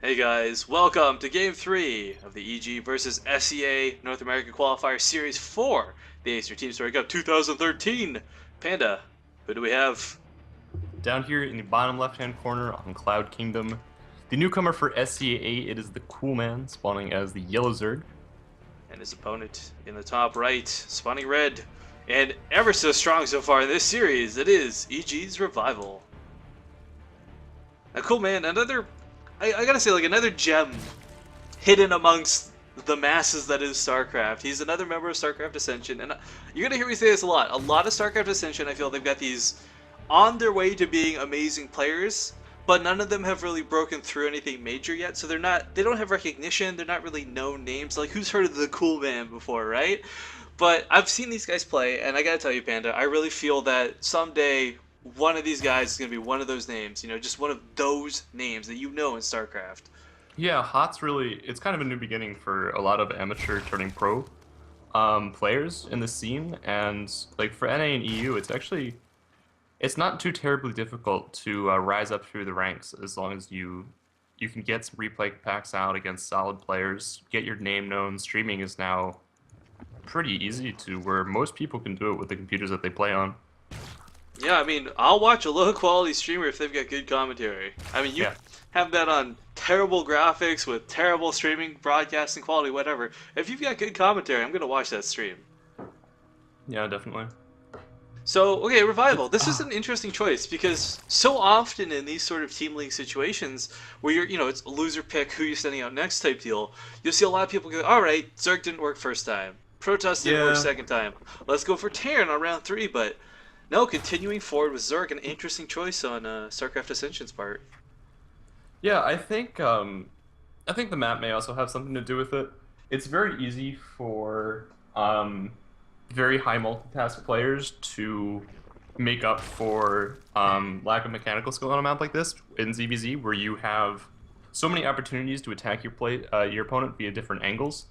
Hey guys, welcome to Game 3 of the EG versus SCA North American Qualifier Series 4, the Acer Teamstory Cup 2013. Panda, who do we have? Down here in the bottom left-hand corner on Cloud Kingdom, the newcomer for SCA, it is TheCoolman, spawning as the Yellow Zerg. And his opponent in the top right, spawning red. And ever so strong so far in this series, it is EG's Revival. Now, cool man, I gotta say, like, another gem hidden amongst the masses that is StarCraft. He's another member of StarCraft Ascension, and you're gonna hear me say this a lot. A lot of StarCraft Ascension, I feel they've got these on their way to being amazing players, but none of them have really broken through anything major yet. So they don't have recognition. They're not really known names. Like, who's heard of TheCoolman before, right? But I've seen these guys play, and I gotta tell you, Panda, I really feel that someday one of these guys is gonna be one of those names. You know, just one of those names that you know in StarCraft. Yeah, HOTS really, it's kind of a new beginning for a lot of amateur turning pro players in the scene, and like for NA and EU, it's not too terribly difficult to rise up through the ranks as long as you can get some replay packs out against solid players, get your name known. Streaming is now pretty easy to where most people can do it with the computers that they play on. Yeah, I mean, I'll watch a low quality streamer if they've got good commentary. I mean, you Yeah, have that on terrible graphics with terrible streaming, broadcasting quality, whatever. If you've got good commentary, I'm gonna watch that stream. yeah, definitely. So, okay, Revival. It's This is an interesting choice because so often in these sort of team league situations where it's a loser pick who you're sending out next type deal, you'll see a lot of people go, all right, Zerg didn't work first time. Protoss didn't work yeah. second time. Let's go for Terran on round 3, but no, continuing forward with Zerg, an interesting choice on StarCraft Ascension's part. Yeah, I think the map may also have something to do with it. It's very easy for very high multitask players to make up for lack of mechanical skill on a map like this in ZVZ, where you have so many opportunities to attack your opponent via different angles,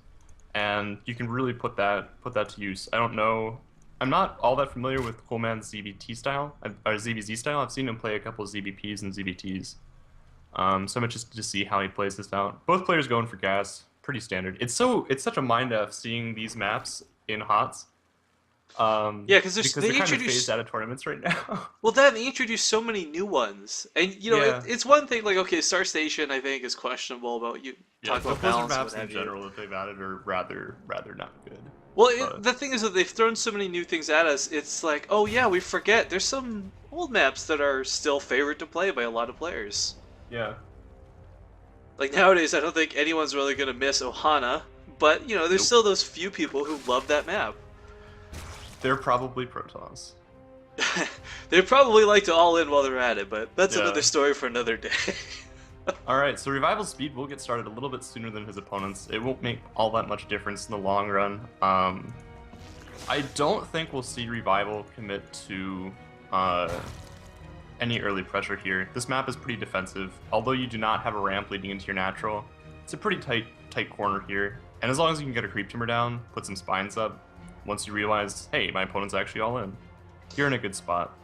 and you can really put that to use. I don't know. I'm not all that familiar with Coleman's ZVT style or ZVZ style. I've seen him play a couple of ZVPs and ZVTs. So I'm interested to see how he plays this out. Both players going for gas, pretty standard. It's such a mind f seeing these maps in HOTS. Yeah, because Because they they're kind of introduce phased out of tournaments right now. well, then they introduce so many new ones, and Yeah, it's one thing like okay, Star Station I think is questionable about you yeah. talk The about Blizzard balance and what maps in have you. general that they've added are rather not good. Well, But the thing is that they've thrown so many new things at us. It's like, oh yeah, we forget there's some old maps that are still favored to play by a lot of players. yeah, Like nowadays, I don't think anyone's really gonna miss Ohana, but there's nope. still those few people who love that map. They're probably Protons. They'd probably like to all in while they're at it, but that's Yeah. another story for another day. All right, so Revival speed will get started a little bit sooner than his opponents. It won't make all that much difference in the long run. I don't think we'll see Revival commit to any early pressure here. This map is pretty defensive. Although you do not have a ramp leading into your natural, it's a pretty tight corner here. And as long as you can get a creep timber down, put some spines up, once you realize, hey, my opponent's actually all in, you're in a good spot.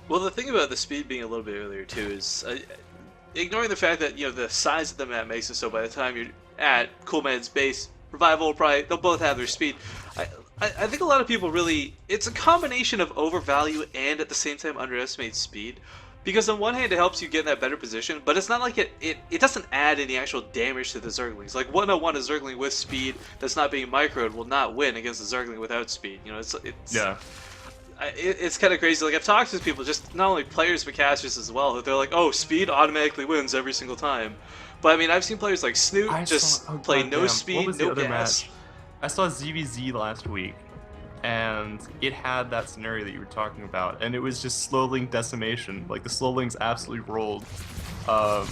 Well, the thing about the speed being a little bit earlier too is ignoring the fact that the size of the map makes it so by the time you're at Coolman's base, Revival will probably they'll both have their speed. I think a lot of people really it's a combination of overvalue and at the same time underestimate speed. Because on one hand it helps you get in that better position, but it's not like it doesn't add any actual damage to the Zerglings. Like 101 a Zergling with speed that's not being microed will not win against a Zergling without speed. Yeah. It's kind of crazy. Like I've talked to people, just not only players but casters as well, that they're like, "Oh, speed automatically wins every single time." But I mean, I've seen players like Snoot just Oh play no goddamn, what speed, was the no other gas. match? I saw ZVZ last week, and it had that scenario that you were talking about, and it was just slow link decimation. Like the slow links absolutely rolled the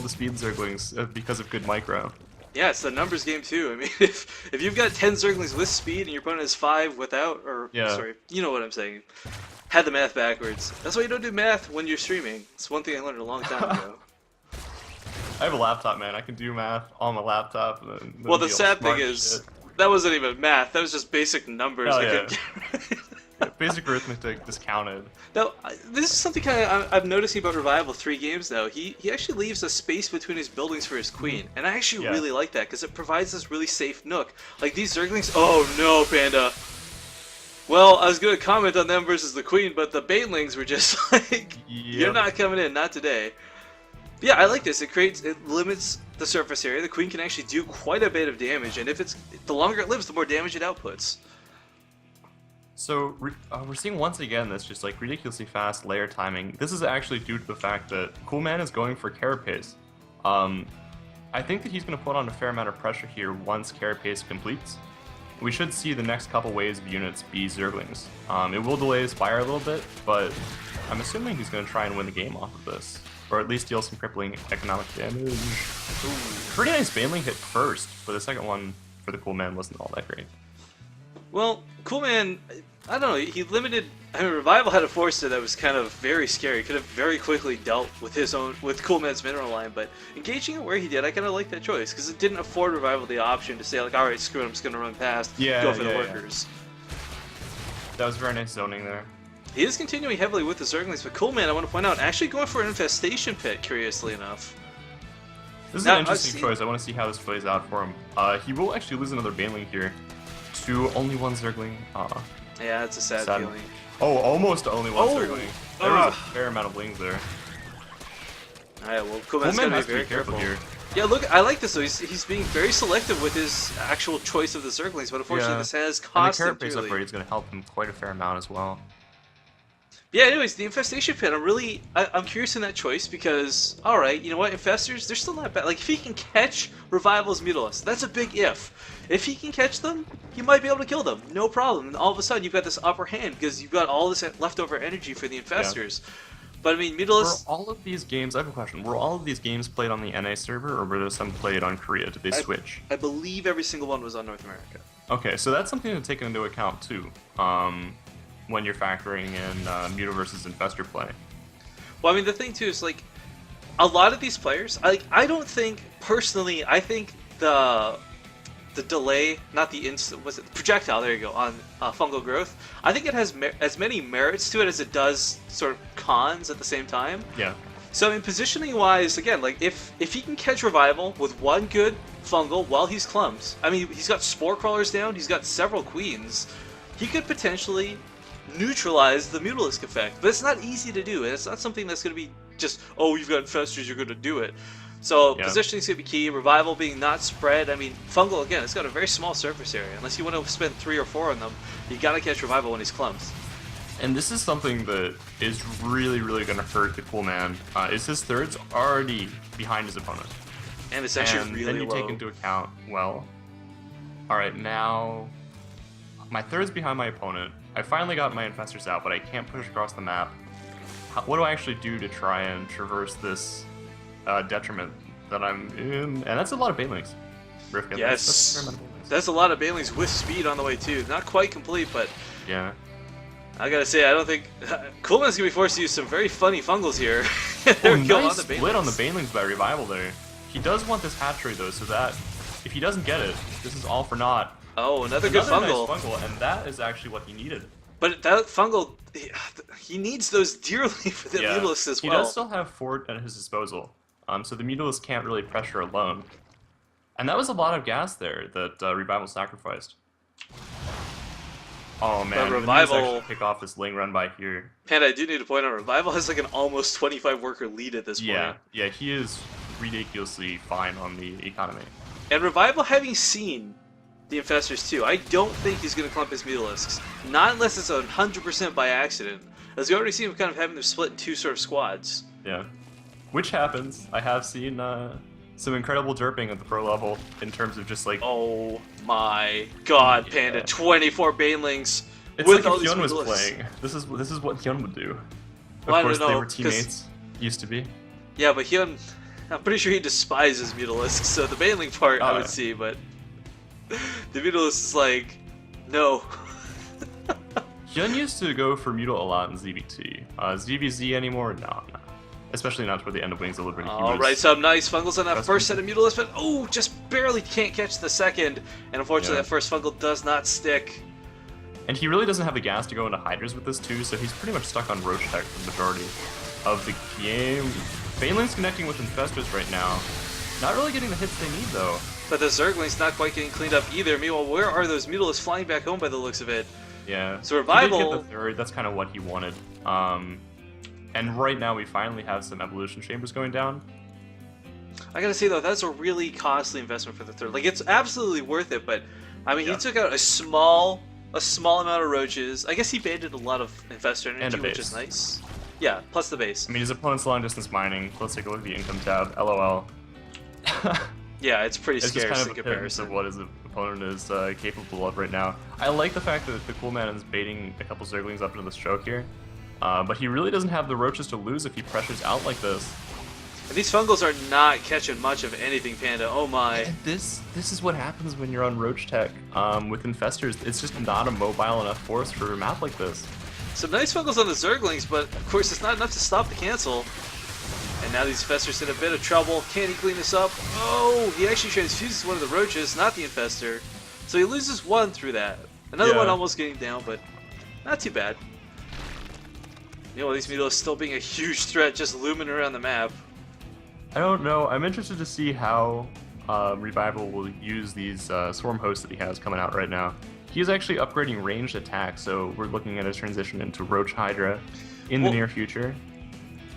speed zerglings because of good micro. Yeah, it's the numbers game too. I mean, if you've got 10 Zerglings with speed and your opponent has 5 without, or Yeah, sorry, you know what I'm saying. Had the math backwards. That's why you don't do math when you're streaming. It's one thing I learned a long time ago. I have a laptop, man. I can do math on my laptop. And Well, the be all sad thing smart and is, shit. that wasn't even math. That was just basic numbers. Oh I yeah. couldn't get right. Yep. Basic arithmetic discounted. Now, this is something kind of I'm noticing about Revival 3 games now. He actually leaves a space between his buildings for his queen, and I actually really like that because it provides this really safe nook. Like these Zerglings. Oh no, Panda. Well, I was going to comment on them versus the queen, but the Banelings were just like, you're not coming in, not today. But yeah, I like this. It limits the surface area. The queen can actually do quite a bit of damage, and the longer it lives, the more damage it outputs. So we're seeing once again this just like ridiculously fast layer timing. This is actually due to the fact that TheCoolman is going for Carapace. I think that he's going to put on a fair amount of pressure here once Carapace completes. We should see the next couple waves of units be Zerglings. It will delay his fire a little bit, but I'm assuming he's going to try and win the game off of this. Or at least deal some crippling economic damage. Ooh, pretty nice Baneling hit first, but the second one for the TheCoolman wasn't all that great. Well, TheCoolman, I don't know, he limited... I mean, Revival had a Forster that was kind of very scary. Could have very quickly dealt with TheCoolman's mineral line, but engaging it where he did, I kind of like that choice, because it didn't afford Revival the option to say, like, alright, screw it, I'm just going to run past, go for the workers. That was very nice zoning there. He is continuing heavily with the Zerglings, but TheCoolman, I want to point out, actually going for an Infestation Pit, curiously enough. This is an interesting choice. I want to see how this plays out for him. He will actually lose another Baneling here to only one Zergling. Yeah, it's a sad feeling. Oh, almost only one Zergling. There was a fair amount of Lings there. Alright, well, TheCoolman's got to be very careful here. Yeah, look, I like this though. He's being very selective with his actual choice of the Zerglings, but unfortunately this has cost him dearly. And the Carapace upgrade is going to help him quite a fair amount as well. Yeah, anyways, the Infestation Pit, I'm curious in that choice because, alright, you know what, Infestors, they're still not bad. Like, if he can catch Revival's Mutalisks, that's a big if. If he can catch them, he might be able to kill them, no problem. And all of a sudden, you've got this upper hand because you've got all this leftover energy for the Infestors. Yeah. But I mean, Mutalisks... Were all of these games, I have a question, were all of these games played on the NA server, or were there some played on Korea? Did they switch? I believe every single one was on North America. Okay, so that's something to take into account, too. When you're factoring in Muta versus Infestor play. Well, I mean, the thing too is like a lot of these players. I don't think personally. I think the delay, not the was it the projectile? There you go on fungal growth. I think it has as many merits to it as it does sort of cons at the same time. Yeah. So I mean, positioning wise, again, like if he can catch Revival with one good fungal while he's clumps. I mean, he's got spore crawlers down. He's got several queens. He could potentially neutralize the Mutalisk effect, but it's not easy to do, and it's not something that's going to be just, oh, you've got Infestors, you're going to do it. So positioning is going to be key. Revival being not spread. I mean, fungal again, it's got a very small surface area. Unless you want to spend 3 or 4 on them, you got to catch Revival when he's clumps. And this is something that is really, really going to hurt the TheCoolman. Is his thirds already behind his opponent? And it's actually really low. Then you take into account, well, all right, now my third's behind my opponent. I finally got my Infestors out, but I can't push across the map. What do I actually do to try and traverse this detriment that I'm in? And that's a lot of Banelings. Yes, that's a lot of Banelings with speed on the way too. Not quite complete, but yeah. I gotta say, I don't think TheCoolman's gonna be forced to use some very funny fungals here. There we go, nice split on the Banelings by Revival there. He does want this hatchery though, so that if he doesn't get it, this is all for naught. Oh, another good fungal. Nice fungal, and that is actually what he needed. But that fungal, he needs those dearly for the Mutalisks as well. He does still have Fort at his disposal, so the Mutalisks can't really pressure alone. And that was a lot of gas there that Revival sacrificed. Oh man, Revival pick off this Ling run by here. And I do need to point out, Revival has like an almost 25 worker lead at this point. Yeah, he is ridiculously fine on the economy. And Revival, having seen the Infestors too, I don't think he's going to clump his Mutalisks. Not unless it's 100% by accident. As we already see him kind of having them split in 2 sort of squads. Yeah. Which happens. I have seen some incredible derping at the pro level in terms of just like... Oh my god, Panda. 24 Banelings it's with like all if Hyun was Mutalisks. playing. This is what Hyun would do. Of Well, course, I don't they know, were teammates. Used to be. Yeah, but Hyun... I'm pretty sure he despises Mutalisks, so the Baneling part I would see, but... The Mutalisk is like... No. Hyun used to go for Mutal a lot in ZVT. ZVZ anymore? No. Especially not toward the end of Wings of Liberty. Alright, some nice fungals on that first set of Mutalisks, but just barely can't catch the second. And unfortunately that first fungal does not stick. And he really doesn't have the gas to go into Hydras with this too, so he's pretty much stuck on Roach Tech for the majority of the game. Baneling's connecting with Infestors right now. Not really getting the hits they need though. But the Zergling's not quite getting cleaned up either. Meanwhile, where are those Mutilas flying back home by the looks of it? Yeah. So Revival... He did get the third, that's kind of what he wanted. And right now we finally have some Evolution Chambers going down. I gotta say though, that's a really costly investment for the third. Like, it's absolutely worth it, but I mean, he took out a small amount of roaches. I guess he baited a lot of Infestor energy, which is nice. Yeah, plus the base. I mean, his opponent's long distance mining. Let's take a look at the income tab. LOL. Yeah, it's pretty It's scarce just kind in of a comparison. of what his opponent is capable of right now. I like the fact that TheCoolman is baiting a couple Zerglings up into this choke here, but he really doesn't have the roaches to lose if he pressures out like this. And these fungals are not catching much of anything, Panda. Oh my. And this is what happens when you're on Roach Tech with Infestors. It's just not a mobile enough force for a map like this. Some nice fungals on the Zerglings, but of course it's not enough to stop the cancel. And now these Infestors in a bit of trouble. Can he clean this up? Oh, he actually transfuses one of the roaches, not the Infestor. So he loses one through that. Another one almost getting down, but not too bad. You know, these Mutilas still being a huge threat, just looming around the map. I don't know. I'm interested to see how Revival will use these Swarm hosts that he has coming out right now. He's actually upgrading ranged attack, so we're looking at a transition into Roach Hydra in the near future.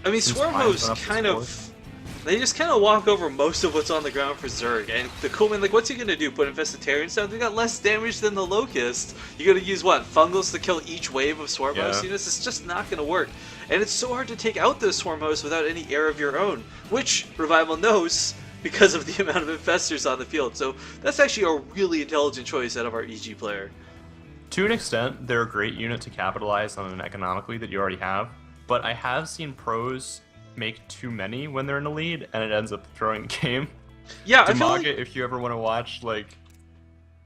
I mean, Swarm hosts kind of... They just kind of walk over most of what's on the ground for Zerg, and TheCoolman, like, what's he gonna do? Put Infestitarians down? They got less damage than the Locust. You gotta use, what, Fungals to kill each wave of Swarm host units? It's just not gonna work. And it's so hard to take out those Swarm hosts without any air of your own, which Revival knows because of the amount of Infestors on the field. So that's actually a really intelligent choice out of our EG player. To an extent, they're a great unit to capitalize on an economically that you already have, but I have seen pros make too many when they're in the lead, and it ends up throwing the game. Yeah, Demaga, I feel like... if you ever want to watch like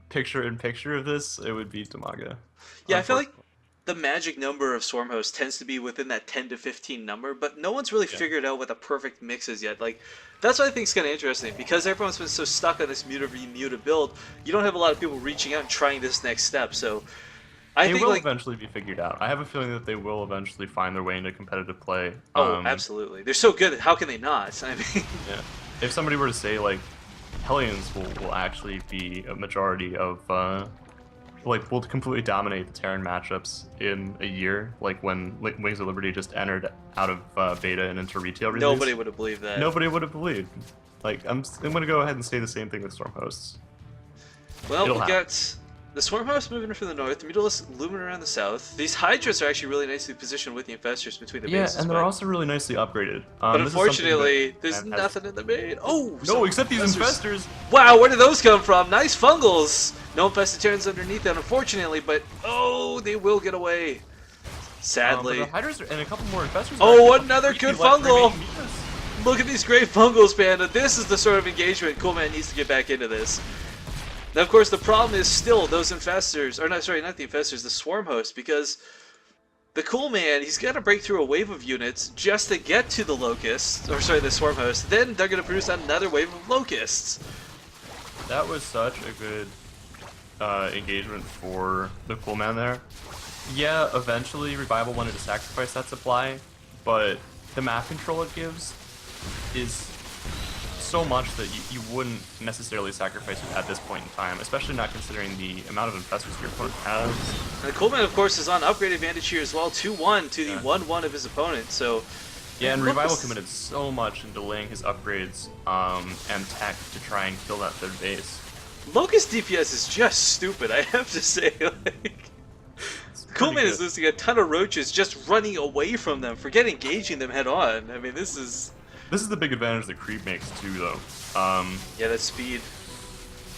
picture-in-picture of this, it would be Demaga. Yeah, I feel like the magic number of Swarm hosts tends to be within that 10 to 15 number, but no one's really figured out what the perfect mix is yet. Like, that's what I think is kind of interesting, because everyone's been so stuck on this muta v muta build, you don't have a lot of people reaching out and trying this next step, so... I think, will like, eventually be figured out. I have a feeling that they will eventually find their way into competitive play. Oh, absolutely. They're so good, how can they not? I mean... Yeah. If somebody were to say, like, Hellions will actually be a majority of, will completely dominate the Terran matchups in a year, like when Wings of Liberty just entered out of beta and into retail release. Nobody would have believed that. Nobody would have believed. Like, I'm going to go ahead and say the same thing with Storm Hosts. Well, we got the Swarm Hosts moving from the north, the Mutilas looming around the south. These Hydras are actually really nicely positioned with the Infestors between the bases. Yeah, and they're also really nicely upgraded. But unfortunately, there's nothing in the main. Oh! No, except these Infestors! Wow, where did those come from? Nice Fungals! No Infestitarians underneath that, unfortunately, but oh, they will get away. Sadly. But the Hydras and a couple more Infestors. Oh, another good Fungal! Look at these great Fungals, Panda. This is the sort of engagement Coolman needs to get back into this. Now, of course, the problem is still those Infestors, or not, sorry, not the Infestors, the Swarm hosts, because the Coolman, he's got to break through a wave of units just to get to the Locusts, or sorry, the Swarm host. Then they're going to produce another wave of Locusts. That was such a good engagement for the Coolman there. Yeah, eventually Revival wanted to sacrifice that supply, but the map control it gives is so much that you wouldn't necessarily sacrifice it at this point in time, especially not considering the amount of Infestors your opponent has. And the Coolman, of course, is on upgrade advantage here as well, 2-1 to the 1-1 of his opponent, so... Yeah, and Revival committed so much in delaying his upgrades and tech to try and kill that third base. Locust DPS is just stupid, I have to say. Like, Coolman is losing a ton of roaches just running away from them, forget engaging them head on. I mean, this is the big advantage that Creep makes too, though. Yeah, that speed.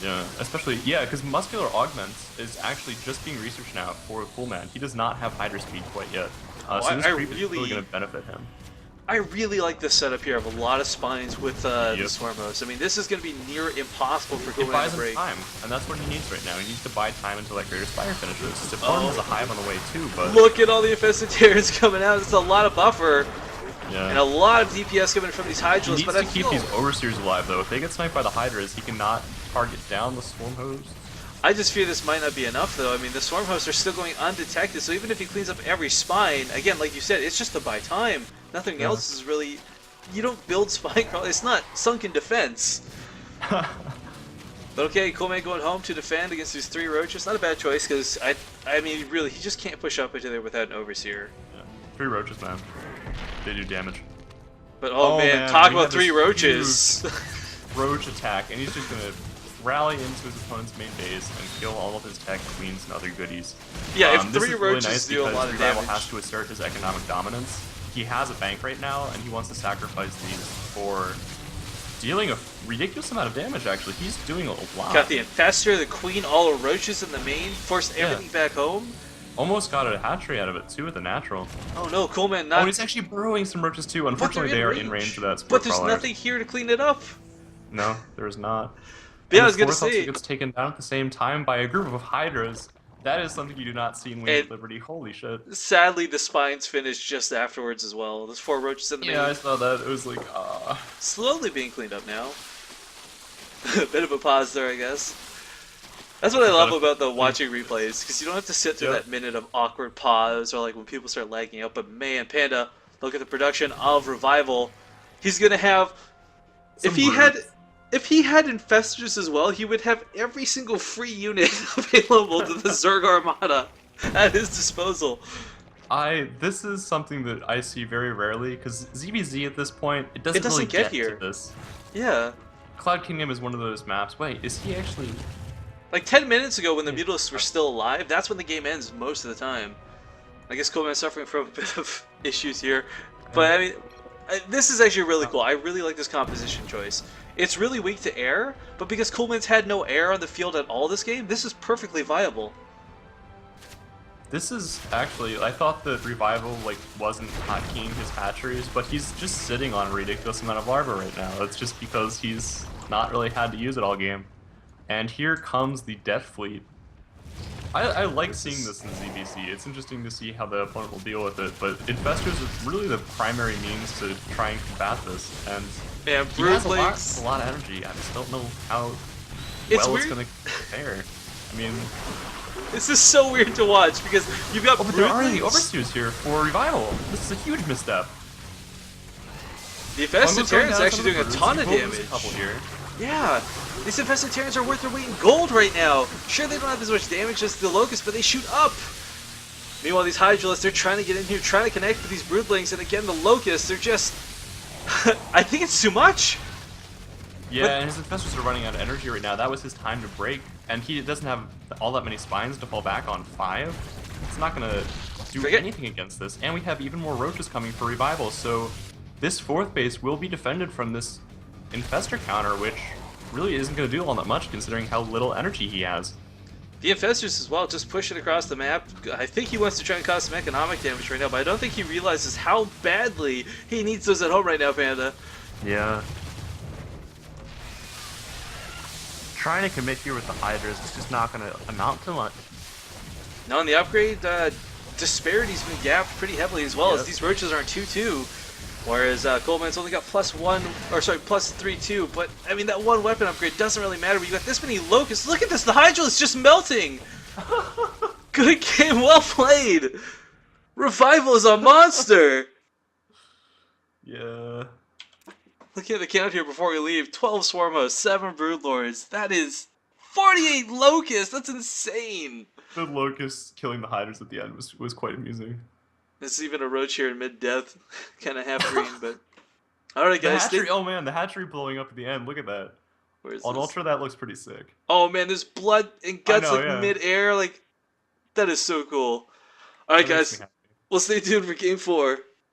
Yeah, especially, yeah, because Muscular Augments is actually just being researched now for Coolman. He does not have Hydra speed quite yet. So this Creep is really going to benefit him. I really like this setup here of a lot of spines with the Swarm host. I mean, this is going to be near impossible for Coolman to break. It buys him time, and that's what he needs right now. He needs to buy time until that Greater Spire finishes. His opponent has a hive on the way too, but... Look at all the Infestitarians coming out. It's a lot of buffer. Yeah. And a lot of DPS coming from these Hydras. He needs to keep these Overseers alive, though. If they get sniped by the Hydras, he cannot target down the Swarm host. I just fear this might not be enough, though. I mean, the Swarm Hosts are still going undetected, so even if he cleans up every spine, again, like you said, it's just to buy time. Nothing else is really... You don't build spine crawl. It's not sunken defense. But okay, Coolman going home to defend against these 3 roaches. Not a bad choice, because, I mean, really, he just can't push up into there without an Overseer. Yeah. 3 roaches, man. They do damage. But, oh man, talk about 3 roaches. Roach attack, and he's just gonna rally into his opponent's main base and kill all of his tech, queens, and other goodies. Yeah, if 3 this is roaches really nice do a lot of Revival damage. has to assert his economic dominance. He has a bank right now, and he wants to sacrifice these for dealing a ridiculous amount of damage, actually. He's doing a lot. Got the Infestor, the Queen, all the roaches in the main, forced everything back home. Almost got a hatchery out of it, too, with a natural. Oh no, Coolman not... Oh, he's actually burrowing some roaches, too. Unfortunately, they are in range of that Spore But there's Crawler. nothing here to clean it up. No, there is not. Yeah, And I was the gonna fourth also say... gets taken down at the same time by a group of Hydras. That is something you do not see in Wings of Liberty. Holy shit. Sadly, the spines finished just afterwards as well. There's 4 roaches in the Yeah, I main. saw that. It was like, Slowly being cleaned up now. A bit of a pause there, I guess. That's what I love about the watching replays, because you don't have to sit through that minute of awkward pause or like when people start lagging out. But man, Panda, look at the production of Revival. He's gonna have... If he had Infestors as well, he would have every single free unit available to the Zerg Armada at his disposal. This is something that I see very rarely, because ZBZ at this point, it doesn't really get get here. to this. Yeah. Cloud Kingdom is one of those maps. Wait, is he actually... Like 10 minutes ago when the Mutalisks were still alive, that's when the game ends most of the time. I guess Coleman's suffering from a bit of issues here. But I mean, this is actually really cool. I really like this composition choice. It's really weak to air, but because Coolman's had no air on the field at all this game, this is perfectly viable. This is actually, I thought that Revival wasn't hotkeying his hatcheries, but he's just sitting on a ridiculous amount of larvae right now. It's just because he's not really had to use it all game. And here comes the Death Fleet. I like seeing this in ZBC. It's interesting to see how the opponent will deal with it, but Infestors is really the primary means to try and combat this. And he has a lot of energy. I just don't know how it's going to fare. I mean... This is so weird to watch, because you've got but there are the Overseers here for Revival. This is a huge misstep. The Infested Terrans are actually doing a ton of damage. Here. Yeah, these Infested Terrans are worth their weight in gold right now. Sure, they don't have as much damage as the Locusts, but they shoot up. Meanwhile, these Hydralisks, they're trying to get in here, trying to connect with these Broodlings, and again, the Locusts, they're just... I think it's too much. Yeah, and his Infestors are running out of energy right now. That was his time to break, and he doesn't have all that many spines to fall back on. 5? It's not going to do anything against this. And we have even more Roaches coming for Revival, so this 4th base will be defended from this Infestor counter, which really isn't going to do all that much considering how little energy he has. The Infestors as well, just pushing across the map. I think he wants to try and cause some economic damage right now, but I don't think he realizes how badly he needs those at home right now, Panda. Yeah. Trying to commit here with the Hydras is just not going to amount to much. Now on the upgrade, Disparity's been gapped pretty heavily as well, as these Roaches aren't 2-2. Whereas Coleman's only got +3-2, but I mean that one weapon upgrade doesn't really matter. But you got this many Locusts. Look at this, the Hydra is just melting. Good game, well played. Revival is a monster. Yeah. Looking at the count here before we leave: 12 Swarm Hosts, 7 Broodlords. That is 48 Locusts. That's insane. The Locusts killing the Hydras at the end was quite amusing. There's even a Roach here in mid-death, kind of half green, but... Alright guys, oh man, the hatchery blowing up at the end, look at that. Where's On this? Ultra, that looks pretty sick. Oh man, there's blood and guts mid-air, like, that is so cool. Alright guys, we'll stay tuned for Game 4.